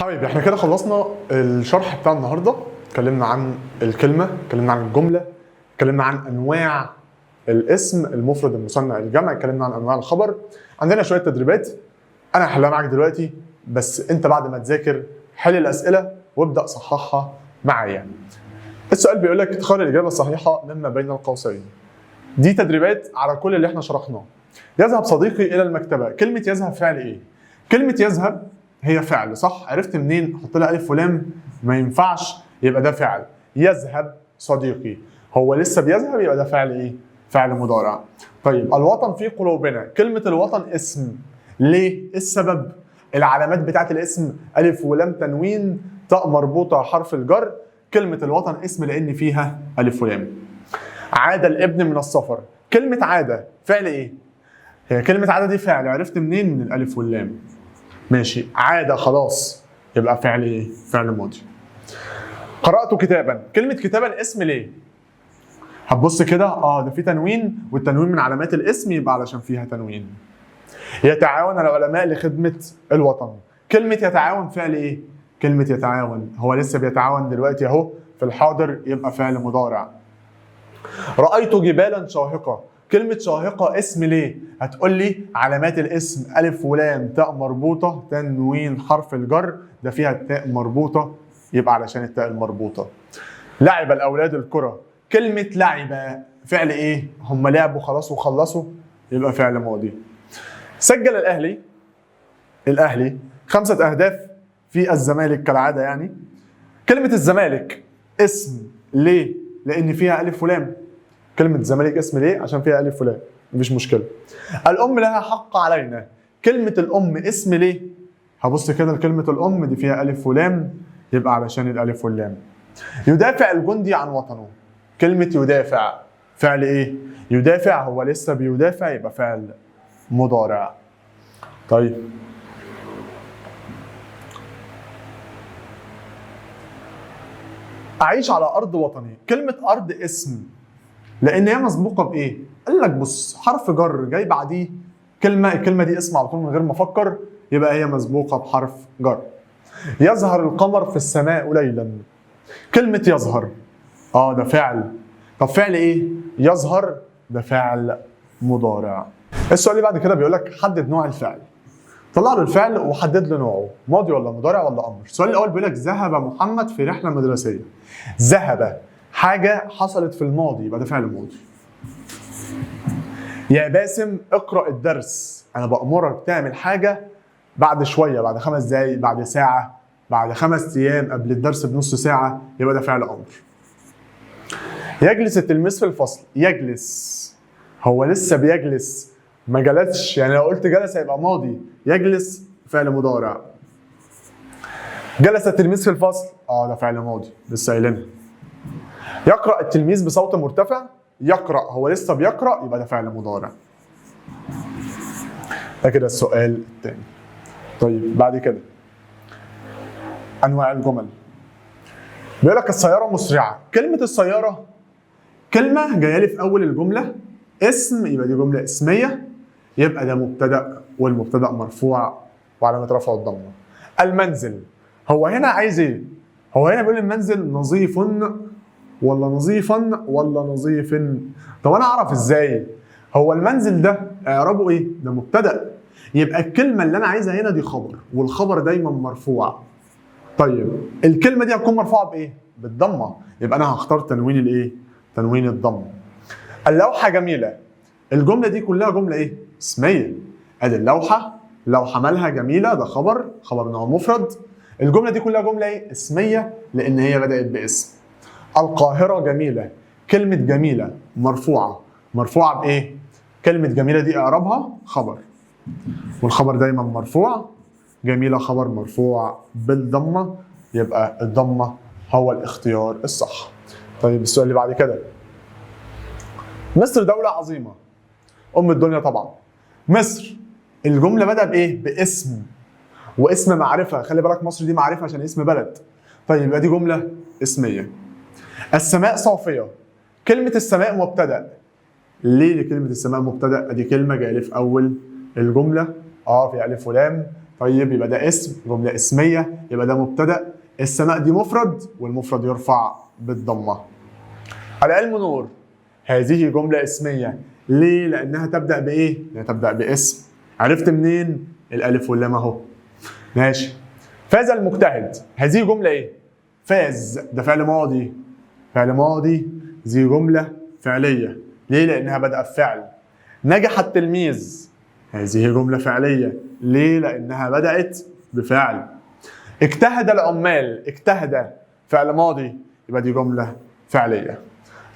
طيب احنا كده خلصنا الشرح بتاع النهارده. اتكلمنا عن الكلمه، اتكلمنا عن الجمله، اتكلمنا عن انواع الاسم، المفرد، المثنى، الجمع، اتكلمنا عن انواع الخبر. عندنا شويه تدريبات انا هحلها معاك دلوقتي، بس انت بعد ما تذاكر حل الاسئله وابدا صححها معايا. السؤال بيقول لك اختار الاجابه الصحيحه مما بين القوسين. دي تدريبات على كل اللي احنا شرحناه. يذهب صديقي الى المكتبه، كلمه يذهب فعل ايه؟ كلمه يذهب هي فعل، صح؟ عرفت منين؟ احط لها الف ولام؟ ما ينفعش، يبقى ده فعل. يذهب صديقي، هو لسه بيذهب، يبقى ده فعل ايه؟ فعل مضارع. طيب الوطن في قلوبنا، كلمه الوطن اسم. ليه؟ ايه السبب؟ العلامات بتاعت الاسم الف ولام تنوين تاء مربوطه حرف الجر. كلمه الوطن اسم لان فيها الف ولام. عاد الابن من السفر، كلمه عاده فعل ايه؟ هي كلمه عاده دي فعل، عرفت منين؟ من الالف واللام. ماشي، عادة خلاص، يبقى فعل ايه؟ فعل ماضي. قرأت كتابا، كلمة كتابا اسم ليه؟ هتبص كده ده في تنوين، والتنوين من علامات الاسم، يبقى علشان فيها تنوين. يتعاون العلماء لخدمة الوطن، كلمة يتعاون فعل ايه؟ كلمة يتعاون هو لسه بيتعاون دلوقتي اهو في الحاضر، يبقى فعل مضارع. رأيت جبالا شاهقة، كلمة شاهقة اسم ليه؟ هتقول لي علامات الاسم ألف ولام تاء مربوطة تنوين حرف الجر، ده فيها التاء مربوطة، يبقى علشان التاء المربوطة. لعب الأولاد الكرة، كلمة لعب فعل إيه؟ هم لعبوا خلاص وخلصوا، يبقى فعل ماضي. سجل الأهلي 5 أهداف في الزمالك كالعادة يعني. كلمة الزمالك اسم ليه؟ لأن فيها ألف ولام. كلمة الزمالك اسم ليه؟ عشان فيها ألف ولام، مفيش مشكلة. الأم لها حق علينا، كلمة الأم اسم ليه؟ هبص كده لكلمة الأم دي فيها ألف ولام، يبقى علشان الألف واللام. يدافع الجندي عن وطنه، كلمة يدافع فعل إيه؟ يدافع هو لسه بيدافع، يبقى فعل مضارع. طيب أعيش على أرض وطني، كلمة أرض اسم لان هي مسبوقه بايه؟ قال لك بص، حرف جر جاي بعديه الكلمه دي اسم على طول من غير ما افكر، يبقى هي مسبوقه بحرف جر. يظهر القمر في السماء ليلا، كلمه يظهر ده فعل. طب فعل ايه؟ يظهر ده فعل مضارع. السؤال اللي بعد كده بيقول لك حدد نوع الفعل. طلع له الفعل وحدد له نوعه، ماضي ولا مضارع ولا امر. السؤال الاول بيقول لك ذهب محمد في رحله مدرسيه. ذهب حاجه حصلت في الماضي، يبقى ده فعل ماضي. يا باسم اقرا الدرس، انا بامرك تعمل حاجه بعد شويه، بعد 5 دقائق، بعد ساعه، بعد 5 ايام، قبل الدرس بنص ساعه، يبقى ده فعل امر. يجلس التلميذ في الفصل، يجلس هو لسه بيجلس، ما جلسش، يعني لو قلت جلس هيبقى ماضي، يجلس فعل مضارع. جلس التلميذ في الفصل ده فعل ماضي لسه قايلينها. يقرأ التلميذ بصوت مرتفع، يقرأ هو لسه بيقرأ، يبقى ده فعل مضارع. ده كده السؤال الثاني. طيب بعد كده انواع الجمل. بيقول لك السيارة مسرعة، كلمة السيارة كلمة جاية لي في أول الجملة اسم، يبقى دي جملة اسمية، يبقى ده مبتدأ، والمبتدأ مرفوع وعلامة رفعه الضمة. المنزل هو هنا عايز ايه؟ هو هنا بيقول المنزل نظيف ولا نظيفا ولا نظيف؟ طب انا اعرف ازاي؟ هو المنزل ده اعرابه ايه؟ ده مبتدأ، يبقى الكلمة اللي انا عايزها هنا دي خبر، والخبر دايما مرفوع. طيب الكلمة دي هتكون مرفوعة بايه؟ بالضمة، يبقى انا هختار تنوين الايه؟ تنوين الضمة. اللوحة جميلة، الجملة دي كلها جملة ايه؟ اسمية. ادي اللوحة، لوحة مالها جميلة، ده خبر نوع مفرد. الجملة دي كلها جملة ايه؟ اسمية، لان هي بدأت باسم. القاهرة جميلة، كلمة جميلة مرفوعة بإيه؟ كلمة جميلة دي إعرابها خبر، والخبر دايما مرفوع. جميلة خبر مرفوع بالضمة، يبقى الضمة هو الاختيار الصح. طيب السؤال اللي بعد كده. مصر دولة عظيمة، أم الدنيا طبعا. مصر الجملة بدأ بإيه؟ باسم، واسم معرفة، خلي بالك مصر دي معرفة عشان اسم بلد. طيب يبقى دي جملة اسمية. السماء صافية، كلمة السماء مبتدأ. ليه كلمة السماء مبتدأ؟ ادي كلمة جاية لي في أول الجملة في ألف ولام، طيب يبقى ده اسم، جمله اسميه، يبقى ده مبتدا. السماء دي مفرد، والمفرد يرفع بالضمه. العلم نور، هذه جمله اسميه. ليه؟ لانها تبدا بايه؟ لانها تبدا باسم. عرفت منين؟ الالف واللام اهو. ماشي. فاز المجتهد، هذه جمله ايه؟ فاز ده فعل ماضي. فعل ماضي، دي جمله فعليه. ليه؟ لانها بدأ بفعل. نجح التلميذ، هذه جمله فعليه. ليه؟ لانها بدأت بفعل. اجتهد العمال، اجتهد فعل ماضي، يبقى دي جمله فعليه.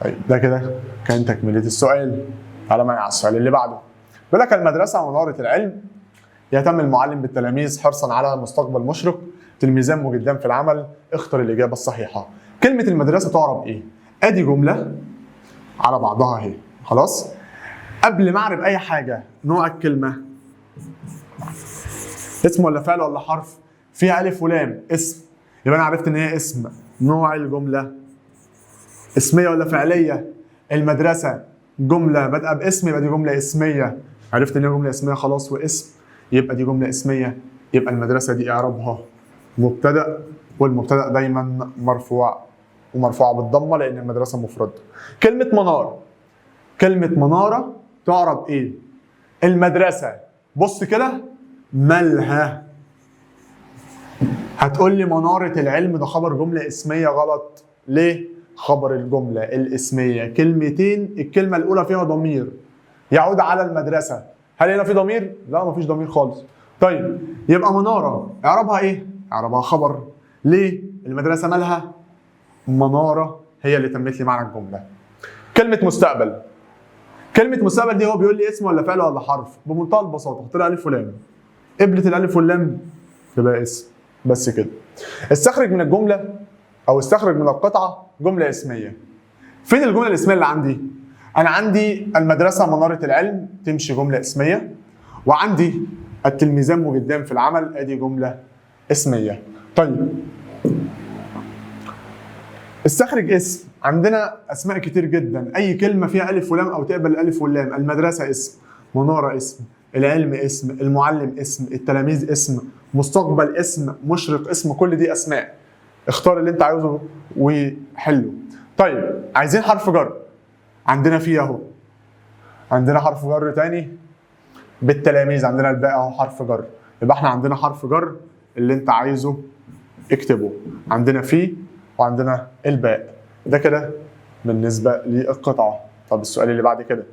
طيب ده كده كان تكمله السؤال. على ما على السؤال اللي بعده. بيقول لك المدرسه مناره العلم، يهتم المعلم بالتلاميذ حرصا على مستقبل مشرق، تلميذان مجدان في العمل، اختر الاجابه الصحيحه. كلمه المدرسه تعرب ايه؟ ادي جمله على بعضها اهي. خلاص؟ قبل ما اعرف اي حاجه، نوع الكلمه اسم ولا فعل ولا حرف؟ فيها الف ولام، اسم، يبقى انا عرفت ان هي اسم. نوع الجمله اسميه ولا فعليه؟ المدرسه جمله بادئه باسم، يبقى دي جمله اسميه. عرفت ان هي جمله اسميه خلاص، واسم، يبقى دي جمله اسميه. يبقى المدرسه دي اعرابها مبتدا، والمبتدا دايما مرفوع، ومرفوعه بالضمه لان المدرسه مفرد. كلمه منار، كلمه مناره تعرب ايه؟ المدرسه بص كده مالها؟ هتقول لي مناره العلم ده خبر جمله اسميه. غلط. ليه؟ خبر الجمله الاسميه كلمتين، الكلمه الاولى فيها ضمير يعود على المدرسه. هل هنا في ضمير؟ لا مفيش ضمير خالص. طيب يبقى مناره اعرابها ايه؟ اعرابها خبر. ليه؟ المدرسه مالها؟ مناره هي اللي تمت لي معنى الجمله. كلمه مستقبل، كلمه مستقبل دي هو بيقول لي اسم ولا فعل ولا حرف؟ بمنتهى البساطه حط لها الف ولام. قبلت الالف واللام تبقى اسم، بس كده. استخرج من الجمله او استخرج من القطعه جمله اسميه. فين الجمله الاسميه اللي عندي؟ انا عندي المدرسه مناره العلم تمشي جمله اسميه، وعندي التلميذان مجدان في العمل ادي جمله اسميه. طيب استخرج اسم. عندنا اسماء كتير جدا، اي كلمه فيها الف ولام او تقبل الالف واللام. المدرسه اسم، مناره اسم، العلم اسم، المعلم اسم، التلاميذ اسم، مستقبل اسم، مشرق اسم، كل دي اسماء. اختار اللي انت عاوزه وحله. طيب عايزين حرف جر. عندنا فيه اهو، عندنا حرف جر تاني بالتلاميذ، عندنا الباقي اهو حرف جر. يبقى احنا عندنا حرف جر اللي انت عايزه اكتبه. عندنا فيه وعندنا الباء. ده كده بالنسبه للقطعه. طب السؤال اللي بعد كده،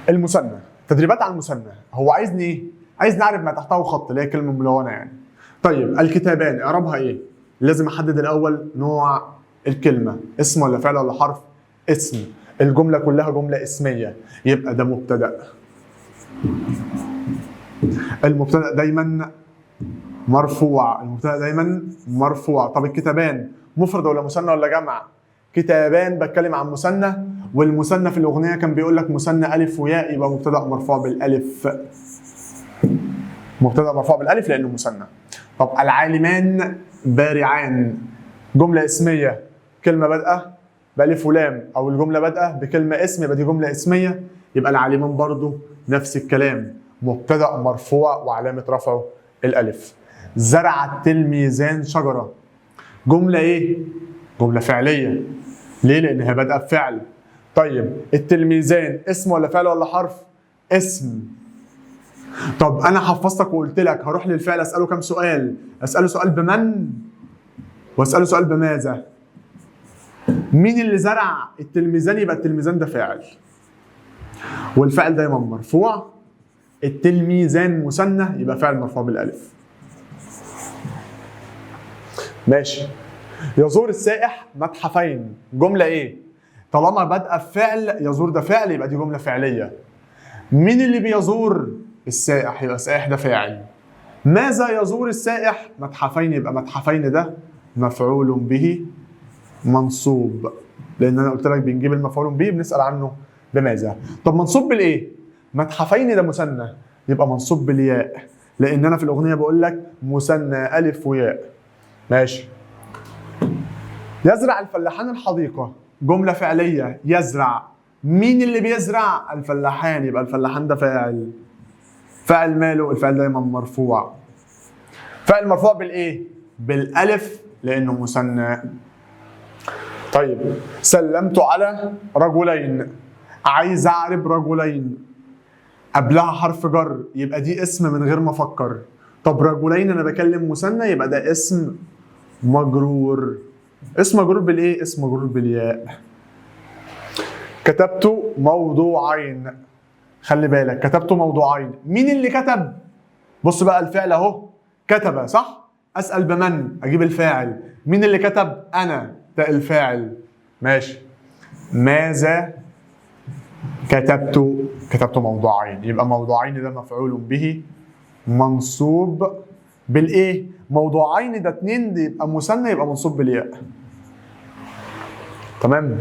المثنى، تدريبات على المثنى. هو عايزني ايه؟ عايز نعرف ما تحته خط اللي هي كلمه ملونه يعني. طيب الكتابان اعرابها ايه؟ لازم احدد الاول نوع الكلمه، اسم ولا فعل ولا حرف؟ اسم. الجمله كلها جمله اسميه، يبقى ده مبتدا. المبتدا دايما مرفوع، المبتدا دايما مرفوع. طب الكتابان مفرد ولا مثنى ولا جمع؟ كتابان بتكلم عن مثنى، والمثنى في الاغنيه كان بيقول لك مثنى الف وياء، يبقى مبتدا مرفوع بالالف. مبتدا مرفوع بالالف لانه مثنى. طب العالمان بارعان جمله اسميه، كلمه بادئه بالف ولام، او الجمله بادئه بكلمه اسم يبقى دي جمله اسميه. يبقى العالمان برضو نفس الكلام، مبتدا مرفوع وعلامه رفعه الالف. زرع التلميذان شجره جمله ايه؟ جمله فعليه. ليه؟ لانها بادئه بفعل. طيب التلميذان اسم ولا فعل ولا حرف؟ اسم. طب انا حفظتك وقلت لك هروح للفعل اساله كام سؤال؟ اساله سؤال بمن واساله سؤال بماذا. مين اللي زرع التلميذان؟ يبقى التلميذان ده فاعل، والفاعل دايما مرفوع. التلميذان مثنى يبقى فاعل مرفوع بالالف. ماشي. يزور السائح متحفين جمله ايه؟ طالما بادئه بفعل، يزور ده فعل يبقى دي جمله فعليه. مين اللي بيزور؟ السائح، يبقى السائح ده فاعل. ماذا يزور السائح؟ متحفين، يبقى متحفين ده مفعول به منصوب، لان انا قلت لك بنجيب المفعول به بنسال عنه بماذا. طب منصوب بالايه؟ متحفين ده مثنى يبقى منصوب بالياء، لان انا في الاغنيه بقول لك مثنى الف وياء. ماشي. يزرع الفلاحان الحديقه جمله فعليه. يزرع، مين اللي بيزرع؟ الفلاحان، يبقى الفلاحان ده فاعل. فاعل ماله؟ الفاعل دايما مرفوع. فاعل مرفوع بالايه؟ بالالف لانه مثنى. طيب سلمت على رجلين، عايز اعرب رجلين، قبلها حرف جر يبقى دي اسم من غير ما افكر. طب رجلين انا بكلم مثنى يبقى ده اسم مجرور. اسم مجرور بالايه؟ اسم مجرور بالياء. كتبت موضوعين، خلي بالك كتبت موضوعين، مين اللي كتب؟ بص بقى الفعل اهو كتب صح؟ اسال بمن؟ اجيب الفاعل. مين اللي كتب؟ انا، ده الفاعل. ماشي. ماذا كتبت؟ كتبت موضوعين، يبقى موضوعين ده مفعول به منصوب بالايه؟ موضوعين ده اتنين، دي يبقى مثنى يبقى منصوب بالياء. تمام؟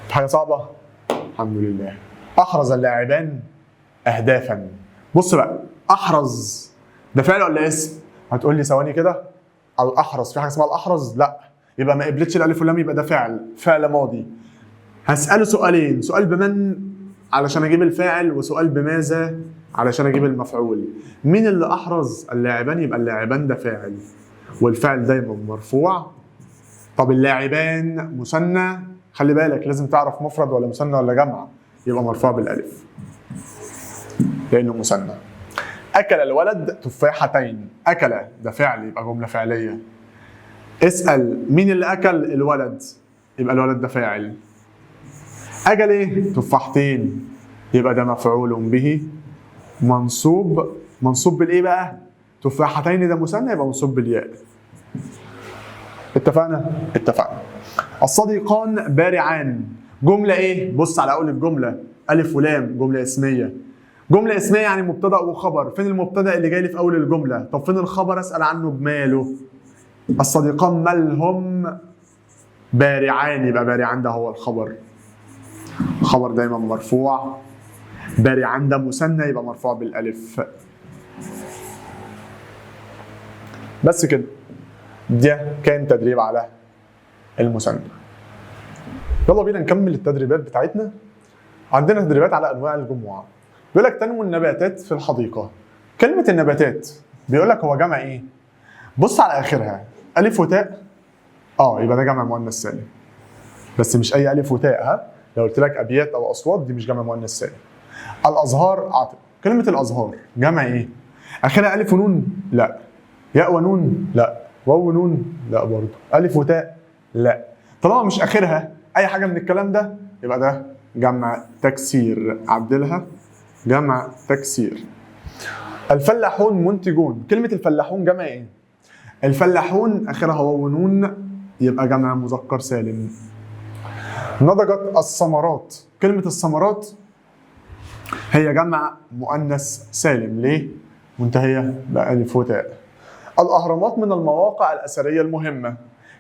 في حاجه صعبه؟ الحمد لله. احرز اللاعبان اهدافا. بص بقى، احرز ده فعل ولا اسم؟ هتقول لي ثواني كده، الاحرز في حاجه اسمها الاحرز؟ لا، يبقى ما قبلتش الالف واللام، يبقى ده فعل ماضي. هساله سؤالين، سؤال بمن علشان اجيب الفاعل، وسؤال بماذا علشان اجيب المفعول. مين اللي احرز اللاعبان؟ يبقى اللاعبان ده فاعل، والفاعل دايما مرفوع. طب اللاعبان مثنى، خلي بالك لازم تعرف مفرد ولا مثنى ولا جمع، يبقى مرفوع بالالف لانه مثنى. اكل الولد تفاحتين، اكل ده فعل يبقى جمله فعليه. اسال مين اللي اكل الولد؟ يبقى الولد ده فاعل. اكل ايه؟ تفاحتين، يبقى ده مفعول به منصوب. منصوب بالايه بقى؟ تفاحتين ده مثنى يبقى منصوب بالياء. اتفقنا؟ اتفقنا. الصديقان بارعان، جمله ايه؟ بص على اول الجمله، الف ولام، جمله اسميه. جمله اسميه يعني مبتدا وخبر. فين المبتدا اللي جاي لي في اول الجمله؟ طب فين الخبر؟ اسال عنه بماله. الصديقان مالهم؟ بارعان، يبقى بارعان ده هو الخبر. خبر دايما مرفوع. بارعان ده مثنى يبقى مرفوع بالالف. بس كده، ده كان تدريب على المثنى. يلا بينا نكمل التدريبات بتاعتنا. عندنا تدريبات على انواع الجموع. بيقول لك تنمو النباتات في الحديقه. كلمه النباتات بيقول لك هو جمع ايه؟ بص على اخرها الف وتاء، يبقى ده جمع مؤنث سالم. بس مش اي الف وتاء، ها؟ لو قلت لك ابيات او اصوات دي مش جمع مؤنث سالم. الازهار عاطف. كلمه الازهار جمع ايه؟ اخرها الف ونون؟ لا. ياء ونون؟ لا. واو ونون؟ لا برضه. الف وتاء؟ لا. طالما مش اخرها اي حاجه من الكلام ده يبقى ده جمع تكسير. عدلها جمع تكسير. الفلاحون منتجون. كلمه الفلاحون جمع ايه؟ الفلاحون اخرها واو ونون يبقى جمع مذكر سالم. نضجت الثمرات. كلمه الثمرات هي جمع مؤنث سالم. ليه؟ منتهيه بألف وتاء. الأهرامات من المواقع الأثرية المهمة.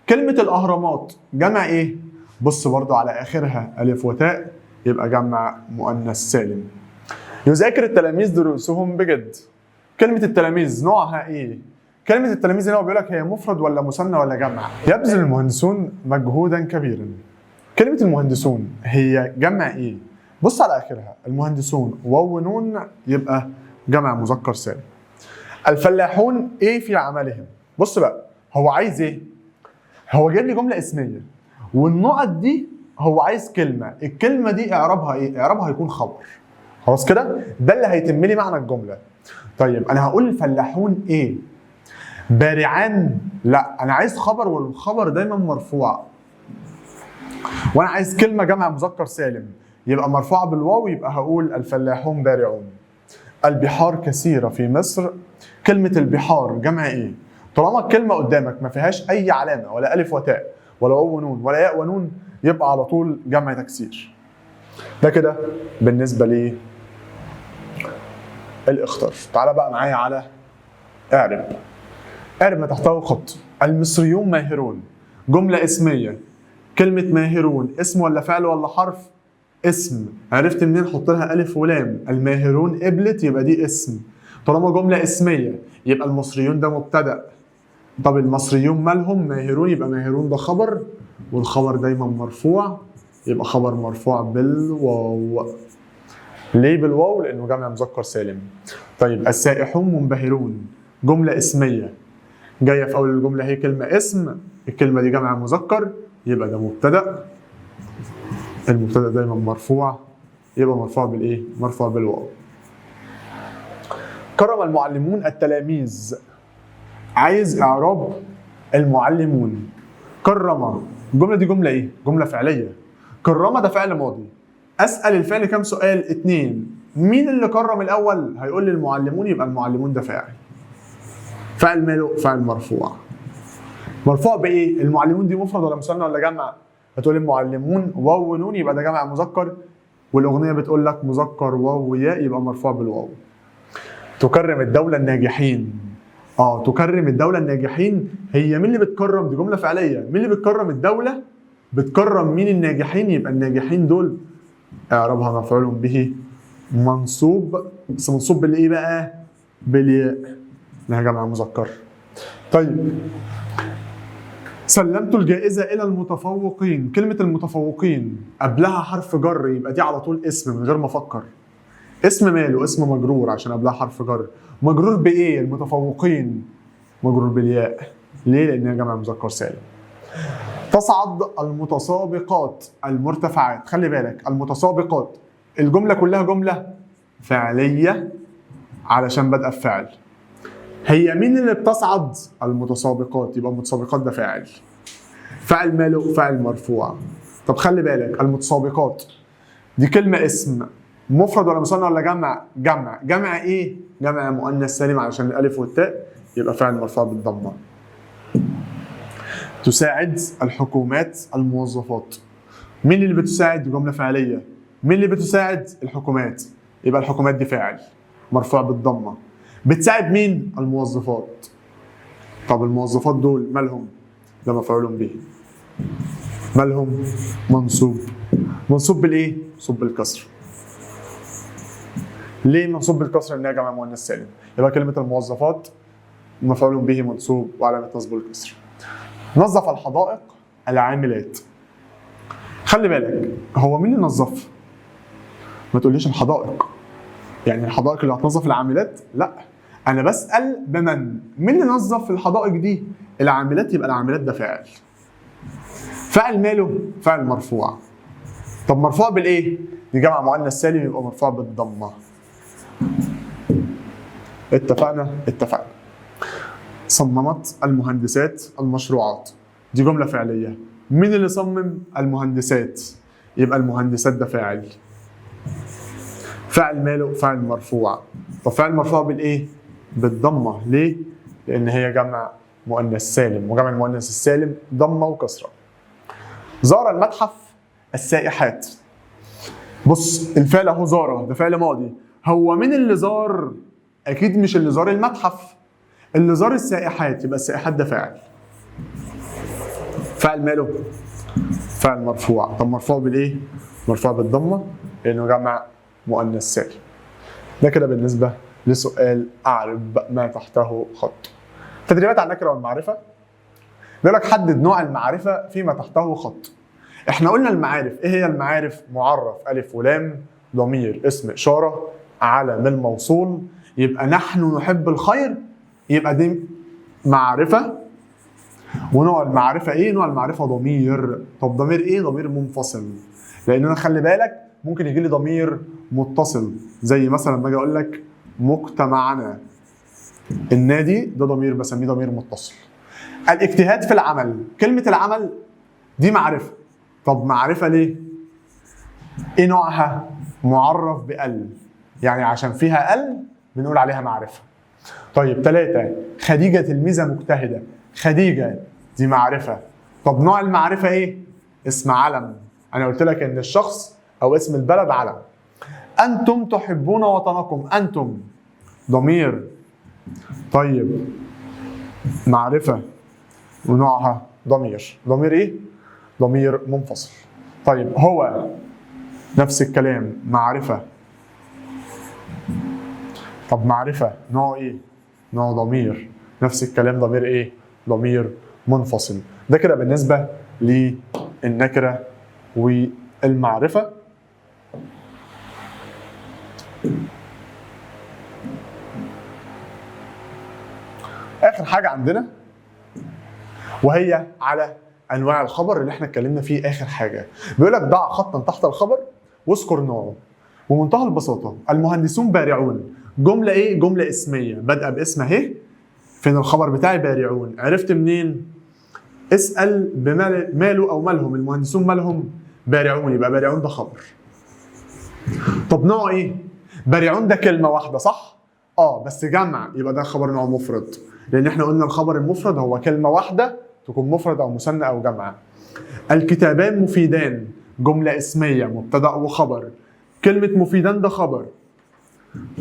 كلمة الأهرامات جمع إيه؟ بص برضو على آخرها ألف وتاء يبقى جمع مؤنث سالم. يذاكر التلاميذ دروسهم بجد. كلمة التلاميذ نوعها إيه؟ كلمة التلاميذ هنا بيقول لك هي مفرد ولا مثنى ولا جمع؟ يبذل المهندسون مجهودا كبيرا. كلمة المهندسون هي جمع إيه؟ بص على آخرها المهندسون واو ونون يبقى جمع مذكر سالم. الفلاحون ايه في عملهم؟ بص بقى هو عايز ايه؟ هو جايب لي جمله اسميه والنقط دي هو عايز كلمه، الكلمه دي اعرابها ايه؟ اعرابها هيكون خبر. خلاص كده؟ ده اللي هيتم لي معنى الجمله. طيب انا هقول الفلاحون ايه؟ بارعان؟ لا، انا عايز خبر والخبر دايما مرفوع. وانا عايز كلمه جمع مذكر سالم يبقى مرفوعه بالواو، يبقى هقول الفلاحون بارعون. البحار كثيره في مصر. كلمة البحار جمع ايه؟ طالما الكلمة قدامك ما فيهاش أي علامة ولا ألف وتاء ولا واو ونون ولا ياء ونون يبقى على طول جمع تكسير. ده كده بالنسبة لي الاختار. تعالى بقى معايا على اعرب. اعرب ما تحته خط. المصريون ماهرون. جملة اسمية. كلمة ماهرون اسم ولا فعل ولا حرف؟ اسم. عرفت منين احط لها ألف ولام؟ الماهرون قبلت يبقى دي اسم. طالما جملة اسمية يبقى المصريون ده مبتدأ. طب المصريون مالهم؟ ماهرون، يبقى ماهرون ده خبر والخبر دايما مرفوع يبقى خبر مرفوع بالواو. ليه بالواو؟ لانه جمع مذكر سالم. طيب السائحون منبهرون جمله اسميه جايه في اول الجمله هي كلمه اسم، الكلمه دي جمع مذكر يبقى ده مبتدا، المبتدا دايما مرفوع يبقى مرفوع بالايه؟ مرفوع بالواو. كرم المعلمون التلاميذ، عايز اعراب المعلمون. كرم الجمله دي جمله ايه؟ جمله فعليه. كرم ده فعل ماضي. اسال الفعل كام سؤال؟ 2. مين اللي كرم الاول؟ هيقول لي المعلمون، يبقى المعلمون ده فاعل. فاعل ماله؟ فاعل مرفوع. مرفوع بايه؟ المعلمون دي مفرد ولا مثنى ولا جمع؟ هتقول لي المعلمون واو ونون يبقى ده جمع مذكر، والاغنيه بتقول لك مذكر واو وياء يبقى مرفوع بالواو. تكرم الدوله الناجحين. تكرم الدوله الناجحين، هي مين اللي بتكرم؟ دي جمله فعليه. مين اللي بتكرم الدوله؟ بتكرم مين؟ الناجحين. يبقى الناجحين دول اعرابها مفعول به منصوب، بس منصوب بالايه بقى؟ بالياء لها جمع مذكر. طيب سلمت الجائزة إلى المتفوقين. كلمة المتفوقين قبلها حرف جر يبقى دي على طول اسم من غير ما أفكر. اسم ماله؟ اسم مجرور عشان قبلها حرف جر. مجرور بإيه؟ المتفوقين مجرور بالياء. ليه؟ لأنها جمع مذكر سالم. تصعد المتسابقات المرتفعات. خلي بالك المتسابقات الجملة كلها جملة فعلية علشان بدأ بفعل. هي مين اللي بتصعد؟ المتسابقات، يبقى المتسابقات ده فاعل. فاعل ماله؟ فاعل مرفوع. طب خلي بالك المتسابقات دي كلمة اسم مفرد ولا مثنى ولا جمع؟ جمع. جمع ايه؟ جمع مؤنث سالم علشان الالف والتاء يبقى فاعل مرفوع بالضمة. تساعد الحكومات الموظفات. مين اللي بتساعد؟ دي جملة فعلية. مين اللي بتساعد؟ الحكومات، يبقى الحكومات دي فاعل مرفوع بالضمة. بتساعد مين؟ الموظفات. طب الموظفات دول مالهم؟ ده مفعول به. مالهم؟ منصوب. منصوب بالايه؟ منصوب بالكسر. ليه منصوب بالكسر؟ لانها جمع مؤنث سالم. يبقى كلمة الموظفات مفعول به منصوب وعلامة نصبه الكسر. نظف الحدائق العاملات. خلي بالك هو مين اللي نظف؟ ما تقوليش الحدائق يعني الحدائق اللي هتنظف العاملات، لا انا بسأل بمن؟ مين اللي نظف الحدائق دي؟ العاملات، يبقى العاملات ده فاعل. فاعل ماله؟ فاعل مرفوع. طب مرفوع بالايه؟ دي جمع مؤنث سالم يبقى مرفوع بالضمه. اتفقنا؟ اتفقنا. صممت المهندسات المشروعات. دي جمله فعليه. مين اللي صمم؟ المهندسات، يبقى المهندسات ده فاعل. فاعل ماله؟ فاعل مرفوع. طب فاعل مرفوع بالايه؟ بالضمه. ليه؟ لان هي جمع مؤنث سالم، وجمع المؤنث السالم ضمه وكسره. زار المتحف السائحات. بص الفعل اهو زار ده فعل ماضي. هو مين اللي زار؟ اكيد مش اللي زار المتحف، اللي زار السائحات، يبقى السائحات ده فاعل. فاعل ماله؟ فاعل مرفوع. طب مرفوع بالايه؟ مرفوع بالضمه لانه جمع مؤنث سالم. ده كده بالنسبه لسؤال اعرب ما تحته خط. تدريبات على النكره والمعرفه. بيقول لك حدد نوع المعرفه فيما تحته خط. احنا قلنا المعارف، ايه هي المعارف؟ معرف الف ولام، ضمير اسم اشاره، علم الموصول. يبقى نحن نحب الخير، يبقى دي معرفه. ونوع المعرفه ايه؟ نوع المعرفه ضمير. طب ضمير ايه؟ ضمير منفصل. لان انا خلي بالك ممكن يجي لي ضمير متصل، زي مثلا لما اجي اقول لك مجتمعنا. النادي ده ضمير بسميه ضمير متصل. الاجتهاد في العمل. كلمه العمل دي معرفه. طب معرفه ليه؟ ايه نوعها؟ معرف بال، يعني عشان فيها ال بنقول عليها معرفه. طيب 3 خديجه تلميذه مجتهده. خديجه دي معرفه. طب نوع المعرفه ايه؟ اسم علم. انا قلت لك ان الشخص او اسم البلد علم. انتم تحبون وطنكم. انتم ضمير. طيب معرفه ونوعها ضمير. ضمير ايه؟ ضمير منفصل. طيب هو نفس الكلام معرفة. طب معرفة نوع ايه؟ نوع ضمير. نفس الكلام ضمير ايه؟ ضمير منفصل. ده كده بالنسبة للنكرة والمعرفة. اخر حاجه عندنا وهي على انواع الخبر اللي احنا اتكلمنا فيه اخر حاجه. بيقول لك ضع خطا تحت الخبر واذكر نوعه. بمنتهى البساطه المهندسون بارعون جمله ايه؟ جمله اسميه بادئه باسم اهي. فين الخبر بتاعي؟ بارعون. عرفت منين؟ اسال بماله او مالهم المهندسون مالهم؟ بارعون. يبقى بارعون ده خبر. طب نوعه ايه؟ بارعون ده كلمه واحده صح؟ بس جمع، يبقى ده خبر نوع مفرد، لان احنا قلنا الخبر المفرد هو كلمه واحده تكون مفرد او مثنى او جمع. الكتابان مفيدان جمله اسميه مبتدا وخبر. كلمه مفيدان ده خبر.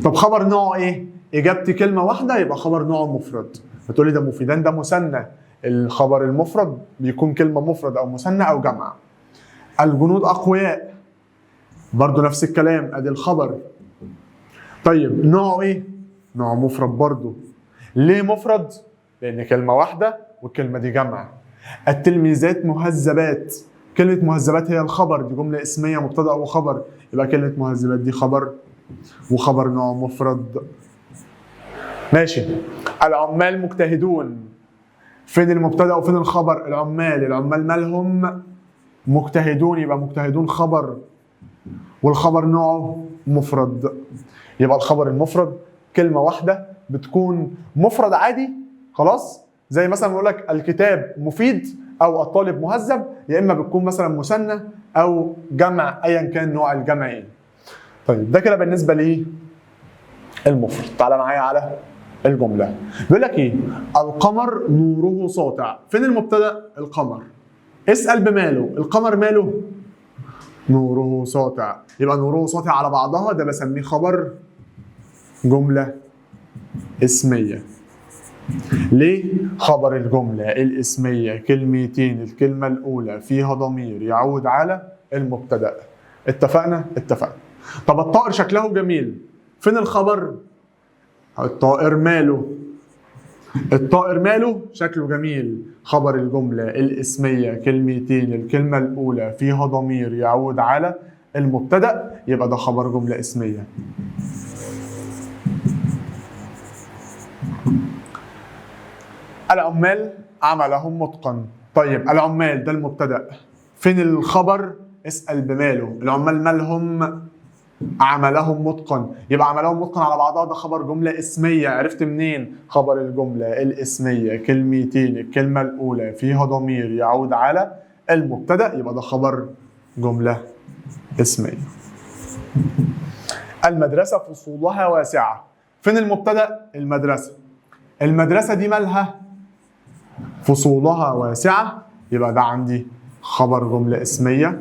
طب خبر نوعه ايه؟ اجابتي كلمه واحده يبقى خبر نوعه مفرد. بتقولي ده مفيدان ده مثنى، الخبر المفرد بيكون كلمه مفرد او مثنى او جمع. الجنود اقوياء برضو نفس الكلام، ادي الخبر. طيب نوعه ايه؟ نوعه مفرد برضو. ليه مفرد؟ لان كلمه واحده والكلمه دي جمع. التلميذات مهذبات. كلمه مهذبات هي الخبر، دي جمله اسميه مبتدا وخبر، يبقى كلمه مهذبات دي خبر وخبر نوع مفرد. ماشي. العمال مجتهدون. فين المبتدا وفين الخبر؟ العمال مالهم؟ مجتهدون، يبقى مجتهدون خبر والخبر نوعه مفرد. يبقى الخبر المفرد كلمه واحده بتكون مفرد عادي خلاص، زي مثلا بقول لك الكتاب مفيد او الطالب مهذب، يا اما بتكون مثلا مثنى او جمع ايا كان نوع الجمع ايه. طيب ده كده بالنسبه لي المفرد. تعالى معايا على الجمله. بيقول لك ايه؟ القمر نوره ساطع. فين المبتدا؟ القمر. اسال بماله؟ القمر ماله؟ نوره ساطع. يبقى نوره ساطع على بعضها ده بسميه خبر جمله اسميه. ليه؟ خبر الجمله الاسميه كلمتين، الكلمه الاولى فيها ضمير يعود على المبتدا. اتفقنا؟ اتفقنا. طب الطائر شكله جميل. فين الخبر؟ الطائر ماله؟ الطائر ماله؟ شكله جميل. خبر الجملة الاسمية كلمتين، الكلمة الأولى فيها ضمير يعود على المبتدأ، يبقى ده خبر جملة اسمية. العمال عملهم متقن. طيب العمال ده المبتدأ. فين الخبر؟ اسأل بماله. العمال مالهم؟ عملهم متقن. يبقى عملهم متقن على بعضها ده خبر جملة اسمية. عرفت منين؟ خبر الجملة الاسمية كلمتين، الكلمة الأولى فيها ضمير يعود على المبتدأ، يبقى ده خبر جملة اسمية. المدرسة فصولها واسعة. فين المبتدأ؟ المدرسة. المدرسة دي مالها؟ فصولها واسعة، يبقى ده عندي خبر جملة اسمية.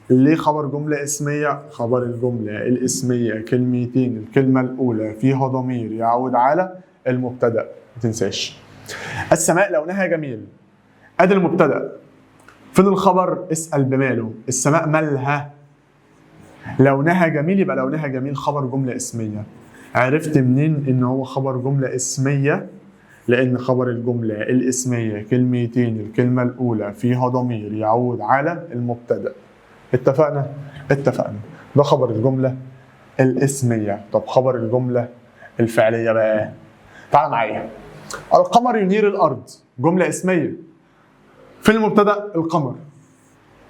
ليه خبر جملة اسمية؟ خبر الجملة الاسمية كلمتين، الكلمة الأولى فيها ضمير يعود على المبتدأ، ما تنساش. السماء لونها جميل. أدي المبتدأ. فين الخبر؟ اسأل بماله. السماء مالها؟ لونها جميل، يبقى لونها جميل خبر جملة اسمية. عرفت منين إن هو خبر جملة اسمية؟ لأن خبر الجملة الاسمية كلمتين، الكلمة الأولى فيها ضمير يعود على المبتدأ. اتفقنا؟ اتفقنا. ده خبر الجملة الاسمية. طب خبر الجملة الفعلية بقى. تعال معايا. القمر ينير الأرض جملة اسمية. فين المبتدأ؟ القمر.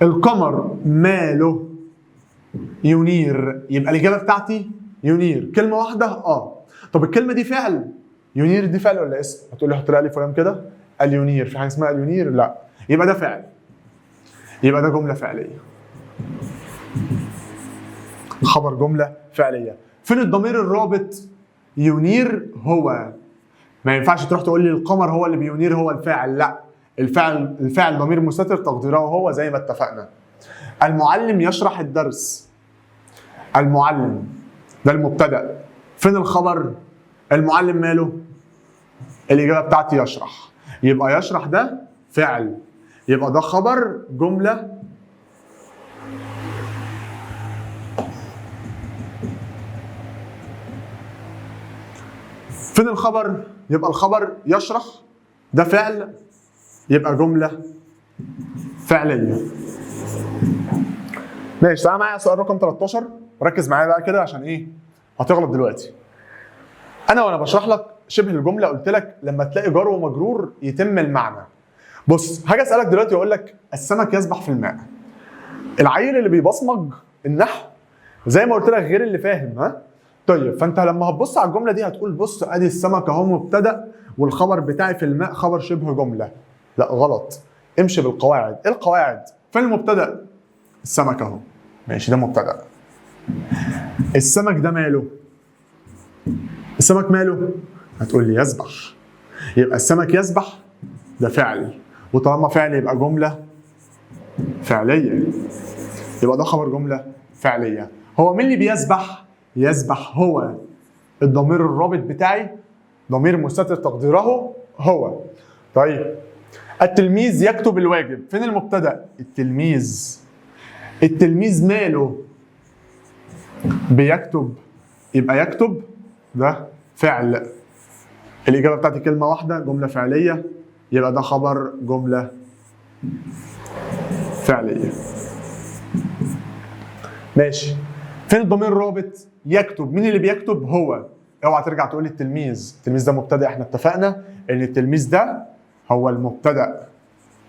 القمر ماله؟ ينير، يبقى الإجابة بتاعتي ينير. كلمة واحدة؟ طب الكلمة دي فعل؟ ينير دي فعل ولا اسم؟ هتقول لي حط لي ألف ولام كده. الينير، في حاجة اسمها الينير؟ لا. يبقى ده فعل. يبقى ده جملة فعلية. خبر جملة فعلية. فين الضمير الرابط؟ ينير هو. ما ينفعش تروح تقول لي القمر هو اللي بينير هو الفاعل، لا. الفاعل ضمير مستتر تقديره هو زي ما اتفقنا. المعلم يشرح الدرس. المعلم ده المبتدأ. فين الخبر؟ المعلم ماله؟ الإجابة بتاعتي يشرح. يبقى يشرح ده فعل، يبقى ده خبر جملة فين الخبر؟ يبقى الخبر يشرح ده فعل، يبقى جملة فعلية. ماشي. تعالى معايا سؤال رقم 13 وركز معايا بقى كده عشان ايه؟ هتغلط دلوقتي. انا وانا بشرح لك شبه الجمله قلت لك لما تلاقي جار ومجرور يتم المعنى. بص هاجي اسالك دلوقتي واقول لك السمك يسبح في الماء. العيل اللي بيبصمج النحو زي ما قلت لك غير اللي فاهم، ها؟ طيب فانت لما هتبص على الجمله دي هتقول بص ادي السمك اهو مبتدا والخبر بتاعي في الماء خبر شبه جمله. لا غلط، امشي بالقواعد. ايه القواعد؟ فين المبتدا؟ السمك اهو، ماشي ده مبتدا. السمك ده ماله؟ السمك ماله؟ هتقول لي يسبح. يبقى السمك يسبح ده فعل، وطالما فعل يبقى جمله فعليه، يبقى ده خبر جمله فعليه. هو مين اللي بيسبح؟ يسبح هو الضمير الرابط بتاعي، ضمير مستتر تقديره هو. طيب التلميذ يكتب الواجب، فين المبتدا؟ التلميذ. التلميذ ماله؟ بيكتب، يبقى يكتب ده فعل. الإجابة بتاعتي كلمة واحدة، جملة فعلية، يبقى ده خبر جملة فعلية. ماشي. فين الضمير الرابط؟ يكتب. مين اللي بيكتب؟ هو. اوعى ترجع تقول لي التلميذ، التلميذ ده مبتدأ، احنا اتفقنا ان التلميذ ده هو المبتدأ،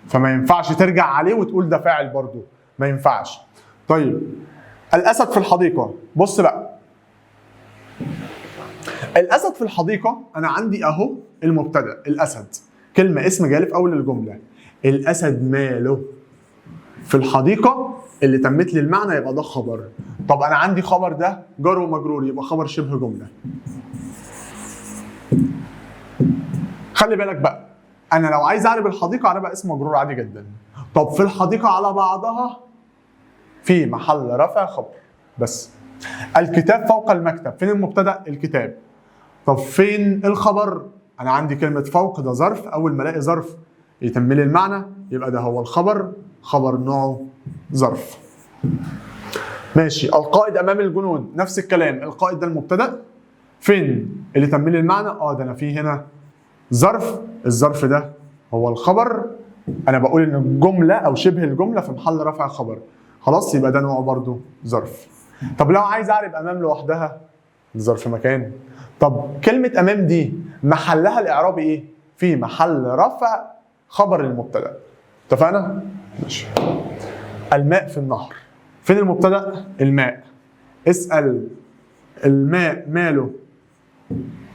فما ينفعش ترجع عليه وتقول ده فاعل برضه، ما ينفعش. طيب الأسد في الحديقة، بص بقى. الأسد في الحديقة أنا عندي أهو المبتدأ الأسد، كلمة اسم جالي في أول الجملة. الأسد ماله؟ في الحديقة اللي تمت لي المعنى يبقى ده خبر. طب أنا عندي خبر ده جار ومجرور يبقى خبر شبه جملة. خلي بالك بقى، أنا لو عايز أعرف الحديقة أعرفها اسم مجرور عادي جدا. طب في الحديقة على بعضها في محل رفع خبر بس. الكتاب فوق المكتب، فين المبتدأ؟ الكتاب. طب فين الخبر؟ أنا عندي كلمة فوق ده ظرف، أول ما ألاقي ظرف يتم لي المعنى يبقى ده هو الخبر، خبر نوعه ظرف. ماشي. القائد أمام الجنود، نفس الكلام، القائد ده المبتدأ. فين اللي تم لي المعنى؟ ده أنا في هنا ظرف، الظرف ده هو الخبر. أنا بقول إن الجملة أو شبه الجملة في محل رفع خبر، خلاص يبقى ده نوعه برضه ظرف. طب لو عايز أعرف أمام لوحدها، ظرف مكان. طب كلمة أمام دي محلها الإعرابي إيه؟ في محل رفع خبر المبتدأ. اتفقنا؟ ماشي. الماء في النهر، فين المبتدأ؟ الماء. اسأل الماء ماله؟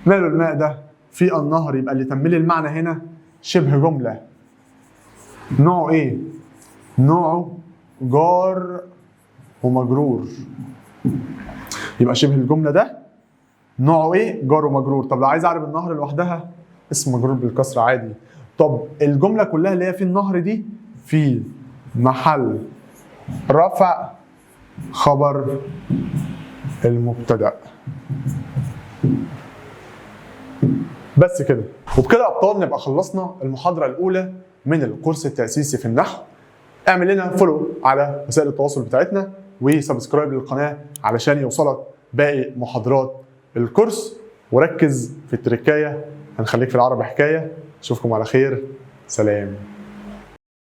ماله الماء ده؟ في النهر، يبقى اللي تم لي المعنى هنا شبه جملة. نوعه إيه؟ نوعه جار ومجرور. يبقى شبه الجملة ده نوعه ايه؟ جار ومجرور. طب لو عايز اعرف النهر لوحدها اسم مجرور بالكسر عادي. طب الجملة كلها اللي هي في النهر دي في محل رفع خبر المبتدأ. بس كده. وبكده ابطال نبقى خلصنا المحاضرة الأولى من الكورس التأسيسي في النحو. اعمل لنا فولو على وسائل التواصل بتاعتنا وسبسكرايب للقناة علشان يوصلك باقي محاضرات الكورس، وركز في التركاية، هنخليك في العربي حكاية. اشوفكم على خير، سلام.